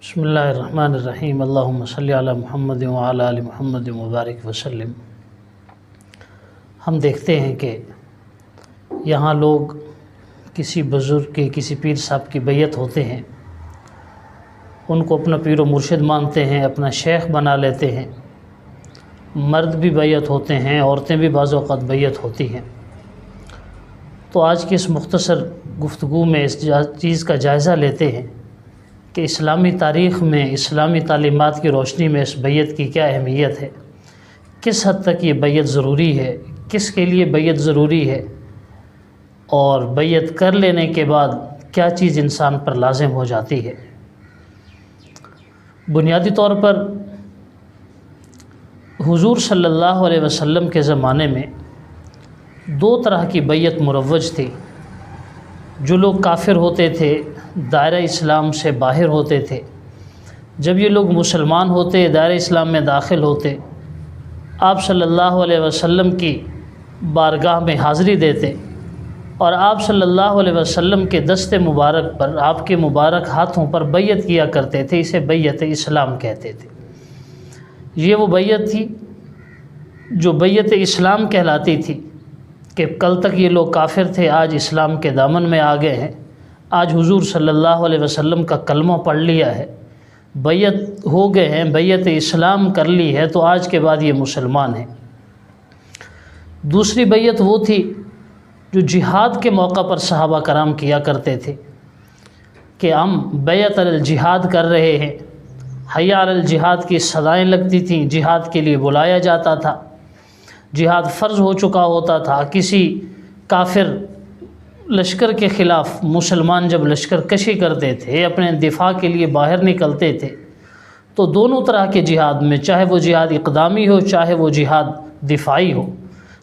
بسم اللہ الرحمن الرحیم اللہم صلی علی محمد وعلی آل محمد مبارک وسلم۔ ہم دیکھتے ہیں کہ یہاں لوگ کسی بزرگ کے کسی پیر صاحب کی بیعت ہوتے ہیں، ان کو اپنا پیر و مرشد مانتے ہیں، اپنا شیخ بنا لیتے ہیں۔ مرد بھی بیعت ہوتے ہیں، عورتیں بھی بعض اوقات بیعت ہوتی ہیں۔ تو آج کی اس مختصر گفتگو میں اس چیز کا جائزہ لیتے ہیں کہ اسلامی تاریخ میں اسلامی تعلیمات کی روشنی میں اس بیعت کی کیا اہمیت ہے، کس حد تک یہ بیعت ضروری ہے، کس کے لیے بیعت ضروری ہے، اور بیعت کر لینے کے بعد کیا چیز انسان پر لازم ہو جاتی ہے۔ بنیادی طور پر حضور صلی اللہ علیہ وسلم کے زمانے میں دو طرح کی بیعت مروج تھی۔ جو لوگ کافر ہوتے تھے، دائرہ اسلام سے باہر ہوتے تھے، جب یہ لوگ مسلمان ہوتے، دائرہ اسلام میں داخل ہوتے، آپ صلی اللہ علیہ وسلم کی بارگاہ میں حاضری دیتے اور آپ صلی اللہ علیہ وسلم کے دست مبارک پر، آپ کے مبارک ہاتھوں پر بیعت کیا کرتے تھے۔ اسے بیعت اسلام کہتے تھے۔ یہ وہ بیعت تھی جو بیعت اسلام کہلاتی تھی کہ کل تک یہ لوگ کافر تھے، آج اسلام کے دامن میں آ گئے ہیں، آج حضور صلی اللہ علیہ وسلم کا کلمہ پڑھ لیا ہے، بیعت ہو گئے ہیں، بیعت اسلام کر لی ہے، تو آج کے بعد یہ مسلمان ہیں۔ دوسری بیعت وہ تھی جو جہاد کے موقع پر صحابہ کرام کیا کرتے تھے کہ ہم بیعت علی الجہاد کر رہے ہیں، حی علی الجہاد کی صدائیں لگتی تھیں، جہاد کے لیے بلایا جاتا تھا، جہاد فرض ہو چکا ہوتا تھا۔ کسی کافر لشکر کے خلاف مسلمان جب لشکر کشی کرتے تھے، اپنے دفاع کے لیے باہر نکلتے تھے، تو دونوں طرح کے جہاد میں، چاہے وہ جہاد اقدامی ہو، چاہے وہ جہاد دفاعی ہو،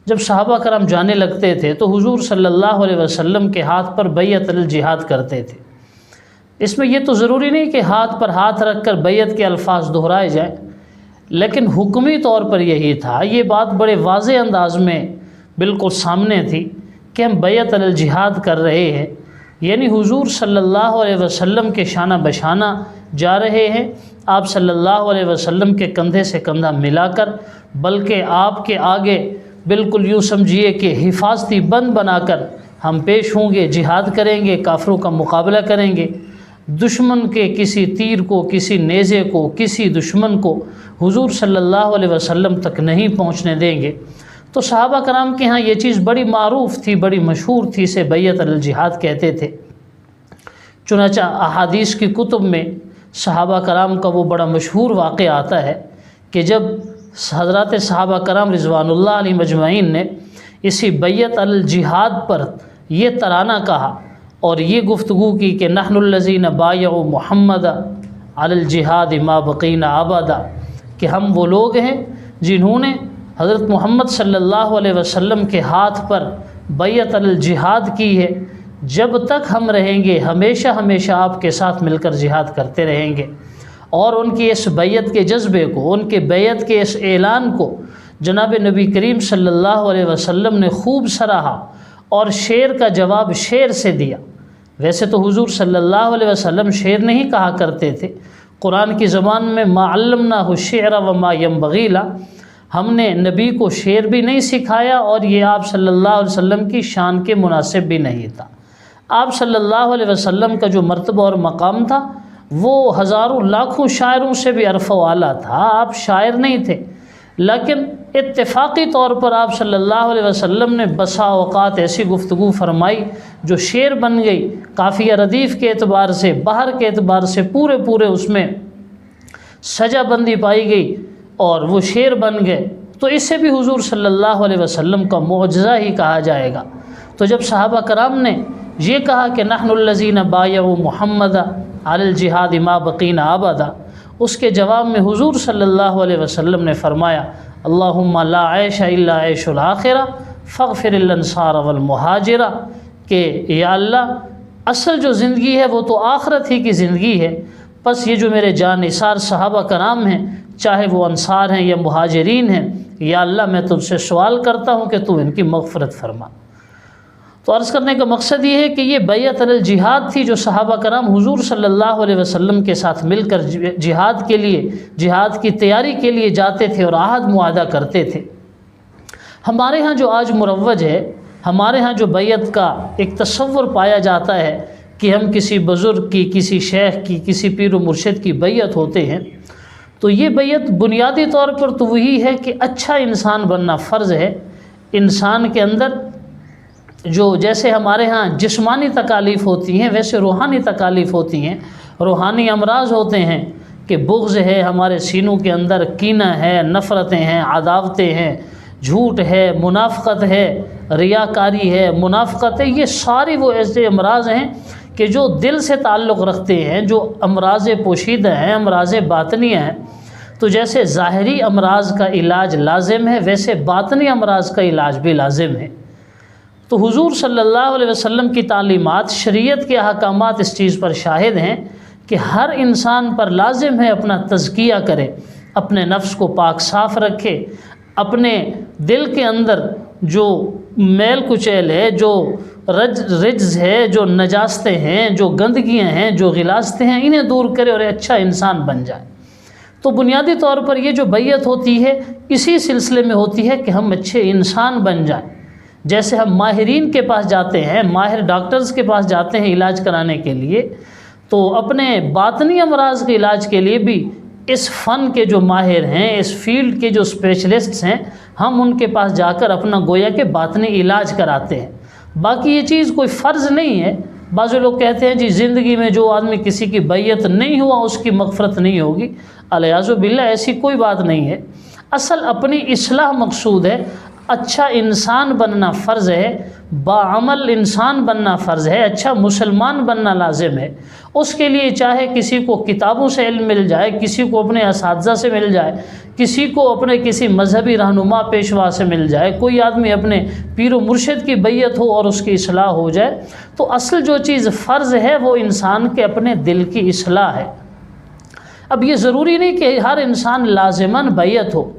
جب صحابہ کرام جانے لگتے تھے تو حضور صلی اللہ علیہ وسلم کے ہاتھ پر بیعت علی الجہاد کرتے تھے۔ اس میں یہ تو ضروری نہیں کہ ہاتھ پر ہاتھ رکھ کر بیعت کے الفاظ دہرائے جائیں، لیکن حکمی طور پر یہی تھا۔ یہ بات بڑے واضح انداز میں بالکل سامنے تھی کہ ہم بیعت علی الجہاد کر رہے ہیں، یعنی حضور صلی اللہ علیہ وسلم کے شانہ بشانہ جا رہے ہیں، آپ صلی اللہ علیہ وسلم کے کندھے سے کندھا ملا کر، بلکہ آپ کے آگے بالکل یوں سمجھیے کہ حفاظتی بند بنا کر ہم پیش ہوں گے، جہاد کریں گے، کافروں کا مقابلہ کریں گے، دشمن کے کسی تیر کو، کسی نیزے کو، کسی دشمن کو حضور صلی اللہ علیہ وسلم تک نہیں پہنچنے دیں گے۔ تو صحابہ کرام کے ہاں یہ چیز بڑی معروف تھی، بڑی مشہور تھی، اسے بیعت علی الجہاد کہتے تھے۔ چنانچہ احادیث کی کتب میں صحابہ کرام کا وہ بڑا مشہور واقعہ آتا ہے کہ جب حضرات صحابہ کرام رضوان اللہ علیہ مجمعین نے اسی بیعت علی الجہاد پر یہ ترانہ کہا اور یہ گفتگو کی کہ نحن الذین بایعوا محمد علی الجہاد ما بقینا ابدا، کہ ہم وہ لوگ ہیں جنہوں نے حضرت محمد صلی اللہ علیہ وسلم کے ہاتھ پر بیعت علی الجہاد کی ہے، جب تک ہم رہیں گے ہمیشہ ہمیشہ آپ کے ساتھ مل کر جہاد کرتے رہیں گے۔ اور ان کی اس بیعت کے جذبے کو، ان کے بیعت کے اس اعلان کو جناب نبی کریم صلی اللہ علیہ وسلم نے خوب سراہا اور شعر کا جواب شعر سے دیا۔ ویسے تو حضور صلی اللہ علیہ وسلم شعر نہیں کہا کرتے تھے، قرآن کی زبان میں ما علمناہ الشعر وما ينبغی لہ، ہم نے نبی کو شعر بھی نہیں سکھایا اور یہ آپ صلی اللہ علیہ وسلم کی شان کے مناسب بھی نہیں تھا۔ آپ صلی اللہ علیہ وسلم کا جو مرتبہ اور مقام تھا وہ ہزاروں لاکھوں شاعروں سے بھی عرف و اعلیٰ تھا۔ آپ شاعر نہیں تھے، لیکن اتفاقی طور پر آپ صلی اللہ علیہ وسلم نے بسا اوقات ایسی گفتگو فرمائی جو شعر بن گئی، قافیہ ردیف کے اعتبار سے، بحر کے اعتبار سے پورے اس میں سجا بندی پائی گئی اور وہ شعر بن گئے۔ تو اس سے بھی حضور صلی اللہ علیہ وسلم کا معجزہ ہی کہا جائے گا۔ تو جب صحابہ کرام نے یہ کہا کہ نحن الذین بایعوا محمد علی الجہاد ما بقینا ابدا، اس کے جواب میں حضور صلی اللہ علیہ وسلم نے فرمایا اللہم لا عیش الا عیش الآخرہ فاغفر الانصار والمہاجرہ، کہ یا اللہ اصل جو زندگی ہے وہ تو آخرت ہی کی زندگی ہے، بس یہ جو میرے جان نثار صحابہ کرام ہیں، چاہے وہ انصار ہیں یا مہاجرین ہیں، یا اللہ میں تجھ سے سوال کرتا ہوں کہ تو ان کی مغفرت فرما۔ تو عرض کرنے کا مقصد یہ ہے کہ یہ بیعت علی الجہاد تھی جو صحابہ کرام حضور صلی اللہ علیہ وسلم کے ساتھ مل کر جہاد کے لیے، جہاد کی تیاری کے لیے جاتے تھے اور عہد معاہدہ کرتے تھے۔ ہمارے ہاں جو آج مروج ہے، ہمارے ہاں جو بیعت کا ایک تصور پایا جاتا ہے کہ ہم کسی بزرگ کی، کسی شیخ کی، کسی پیر و مرشد کی بیعت ہوتے ہیں، تو یہ بیعت بنیادی طور پر تو وہی ہے کہ اچھا انسان بننا فرض ہے۔ انسان کے اندر جو جیسے ہمارے ہاں جسمانی تکالیف ہوتی ہیں ویسے روحانی تکالیف ہوتی ہیں، روحانی امراض ہوتے ہیں کہ بغض ہے ہمارے سینوں کے اندر، کینہ ہے، نفرتیں ہیں، عداوتیں ہیں، جھوٹ ہے، منافقت ہے، ریاکاری ہے، منافقت ہے، یہ ساری وہ ایسے امراض ہیں کہ جو دل سے تعلق رکھتے ہیں، جو امراض پوشیدہ ہیں، امراض باطنیہ ہیں۔ تو جیسے ظاہری امراض کا علاج لازم ہے ویسے باطنی امراض کا علاج بھی لازم ہے۔ تو حضور صلی اللہ علیہ وسلم کی تعلیمات، شریعت کے احکامات اس چیز پر شاہد ہیں کہ ہر انسان پر لازم ہے اپنا تزکیہ کرے، اپنے نفس کو پاک صاف رکھے، اپنے دل کے اندر جو میل کچیل ہے، جو رجز ہے، جو نجاستیں ہیں، جو گندگیاں ہیں، جو غلاظتیں ہیں، انہیں دور کرے اور اچھا انسان بن جائے۔ تو بنیادی طور پر یہ جو بیعت ہوتی ہے اسی سلسلے میں ہوتی ہے کہ ہم اچھے انسان بن جائیں۔ جیسے ہم ماہرین کے پاس جاتے ہیں، ماہر ڈاکٹرز کے پاس جاتے ہیں علاج کرانے کے لیے، تو اپنے باطنی امراض کے علاج کے لیے بھی اس فن کے جو ماہر ہیں، اس فیلڈ کے جو اسپیشلسٹس ہیں، ہم ان کے پاس جا کر اپنا گویا کہ باطنی علاج کراتے ہیں۔ باقی یہ چیز کوئی فرض نہیں ہے۔ بعض لوگ کہتے ہیں جی زندگی میں جو آدمی کسی کی بیعت نہیں ہوا اس کی مغفرت نہیں ہوگی، الیاذ باللہ ایسی کوئی بات نہیں ہے۔ اصل اپنی اصلاح مقصود ہے، اچھا انسان بننا فرض ہے، باعمل انسان بننا فرض ہے، اچھا مسلمان بننا لازم ہے۔ اس کے لیے چاہے کسی کو کتابوں سے علم مل جائے، کسی کو اپنے اساتذہ سے مل جائے، کسی کو اپنے کسی مذہبی رہنما پیشوا سے مل جائے، کوئی آدمی اپنے پیر و مرشد کی بیعت ہو اور اس کی اصلاح ہو جائے، تو اصل جو چیز فرض ہے وہ انسان کے اپنے دل کی اصلاح ہے۔ اب یہ ضروری نہیں کہ ہر انسان لازماً بیعت ہو،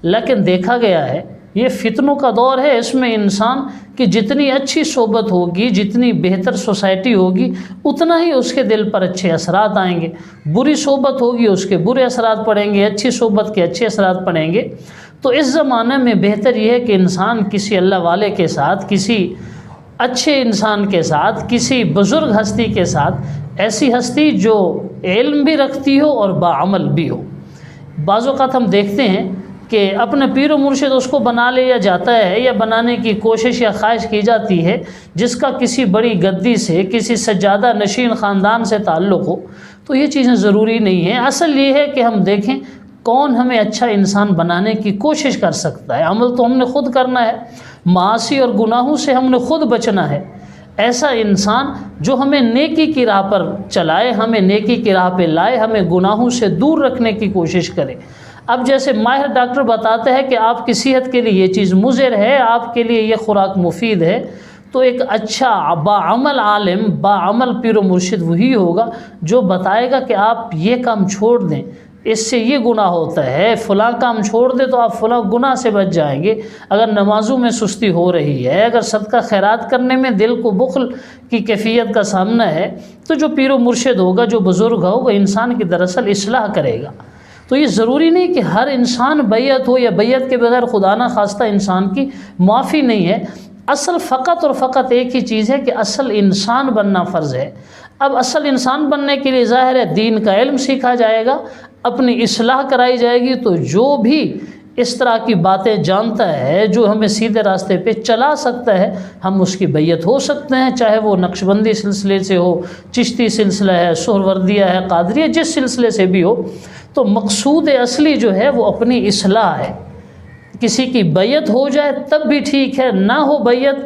لیکن دیکھا گیا ہے یہ فتنوں کا دور ہے، اس میں انسان کی جتنی اچھی صحبت ہوگی، جتنی بہتر سوسائٹی ہوگی، اتنا ہی اس کے دل پر اچھے اثرات آئیں گے۔ بری صحبت ہوگی اس کے برے اثرات پڑیں گے، اچھی صحبت کے اچھے اثرات پڑیں گے۔ تو اس زمانے میں بہتر یہ ہے کہ انسان کسی اللہ والے کے ساتھ، کسی اچھے انسان کے ساتھ، کسی بزرگ ہستی کے ساتھ، ایسی ہستی جو علم بھی رکھتی ہو اور باعمل بھی ہو۔ بعض اوقات ہم دیکھتے ہیں کہ اپنے پیر و مرشد اس کو بنا لیا جاتا ہے یا بنانے کی کوشش یا خواہش کی جاتی ہے جس کا کسی بڑی گدی سے، کسی سجادہ نشین خاندان سے تعلق ہو، تو یہ چیزیں ضروری نہیں ہیں۔ اصل یہ ہے کہ ہم دیکھیں کون ہمیں اچھا انسان بنانے کی کوشش کر سکتا ہے۔ عمل تو ہم نے خود کرنا ہے، معاصی اور گناہوں سے ہم نے خود بچنا ہے۔ ایسا انسان جو ہمیں نیکی کی راہ پر چلائے، ہمیں نیکی کی راہ پہ لائے، ہمیں گناہوں سے دور رکھنے کی کوشش کرے۔ اب جیسے ماہر ڈاکٹر بتاتے ہیں کہ آپ کی صحت کے لیے یہ چیز مضر ہے، آپ کے لیے یہ خوراک مفید ہے، تو ایک اچھا باعمل عالم، باعمل پیر و مرشد وہی ہوگا جو بتائے گا کہ آپ یہ کام چھوڑ دیں، اس سے یہ گناہ ہوتا ہے، فلاں کام چھوڑ دیں تو آپ فلاں گناہ سے بچ جائیں گے۔ اگر نمازوں میں سستی ہو رہی ہے، اگر صدقہ خیرات کرنے میں دل کو بخل کی کیفیت کا سامنا ہے، تو جو پیر و مرشد ہوگا، جو بزرگ ہوگا، انسان کی دراصل اصلاح کرے گا۔ تو یہ ضروری نہیں کہ ہر انسان بیعت ہو یا بیعت کے بغیر خدا نہ خواستہ انسان کی معافی نہیں ہے۔ اصل فقط اور فقط ایک ہی چیز ہے کہ اصل انسان بننا فرض ہے۔ اب اصل انسان بننے کے لیے ظاہر ہے دین کا علم سیکھا جائے گا، اپنی اصلاح کرائی جائے گی، تو جو بھی اس طرح کی باتیں جانتا ہے، جو ہمیں سیدھے راستے پہ چلا سکتا ہے، ہم اس کی بیعت ہو سکتے ہیں، چاہے وہ نقشبندی سلسلے سے ہو، چشتی سلسلہ ہے، سہروردیہ ہے، قادریہ، جس سلسلے سے بھی ہو۔ تو مقصود اصلی جو ہے وہ اپنی اصلاح ہے۔ کسی کی بیعت ہو جائے تب بھی ٹھیک ہے، نہ ہو بیعت،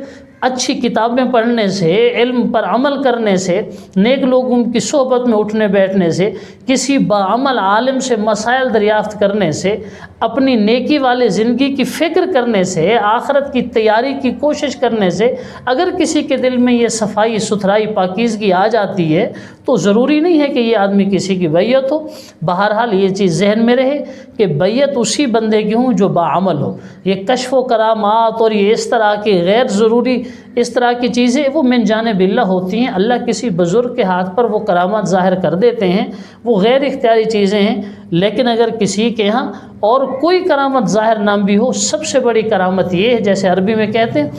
اچھی کتابیں پڑھنے سے، علم پر عمل کرنے سے، نیک لوگوں کی صحبت میں اٹھنے بیٹھنے سے، کسی باعمل عالم سے مسائل دریافت کرنے سے، اپنی نیکی والے زندگی کی فکر کرنے سے، آخرت کی تیاری کی کوشش کرنے سے اگر کسی کے دل میں یہ صفائی ستھرائی پاکیزگی آ جاتی ہے تو ضروری نہیں ہے کہ یہ آدمی کسی کی بیعت ہو۔ بہرحال یہ چیز ذہن میں رہے کہ بیعت اسی بندے کی ہوں جو باعمل ہو۔ یہ کشف و کرامات اور یہ اس طرح کی غیر ضروری اس طرح کی چیزیں وہ من جانب اللہ ہوتی ہیں۔ اللہ کسی بزرگ کے ہاتھ پر وہ کرامات ظاہر کر دیتے ہیں، وہ غیر اختیاری چیزیں ہیں۔ لیکن اگر کسی کے ہاں اور کوئی کرامت ظاہر نہ بھی ہو، سب سے بڑی کرامت یہ ہے، جیسے عربی میں کہتے ہیں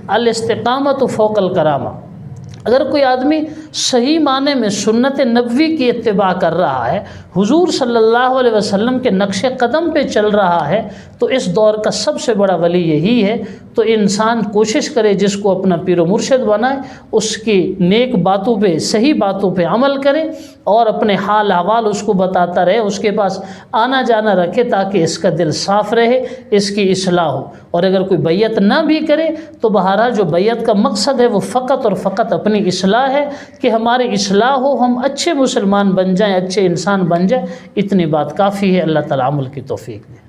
الاستقامت فوق الکرامہ، اگر کوئی آدمی صحیح معنی میں سنت نبوی کی اتباع کر رہا ہے، حضور صلی اللہ علیہ وسلم کے نقش قدم پہ چل رہا ہے، تو اس دور کا سب سے بڑا ولی یہی ہے۔ تو انسان کوشش کرے جس کو اپنا پیر و مرشد بنائے، اس کی نیک باتوں پہ، صحیح باتوں پہ عمل کرے اور اپنے حال احوال اس کو بتاتا رہے، اس کے پاس آنا جانا رکھے تاکہ اس کا دل صاف رہے، اس کی اصلاح ہو۔ اور اگر کوئی بیعت نہ بھی کرے تو بہرحال جو بیعت کا مقصد ہے وہ فقط اور فقط اپنی اصلاح ہے، کہ ہماری اصلاح ہو، ہم اچھے مسلمان بن جائیں، اچھے انسان بن جائیں، اتنی بات کافی ہے۔ اللہ تعالیٰ عمل کی توفیق دے۔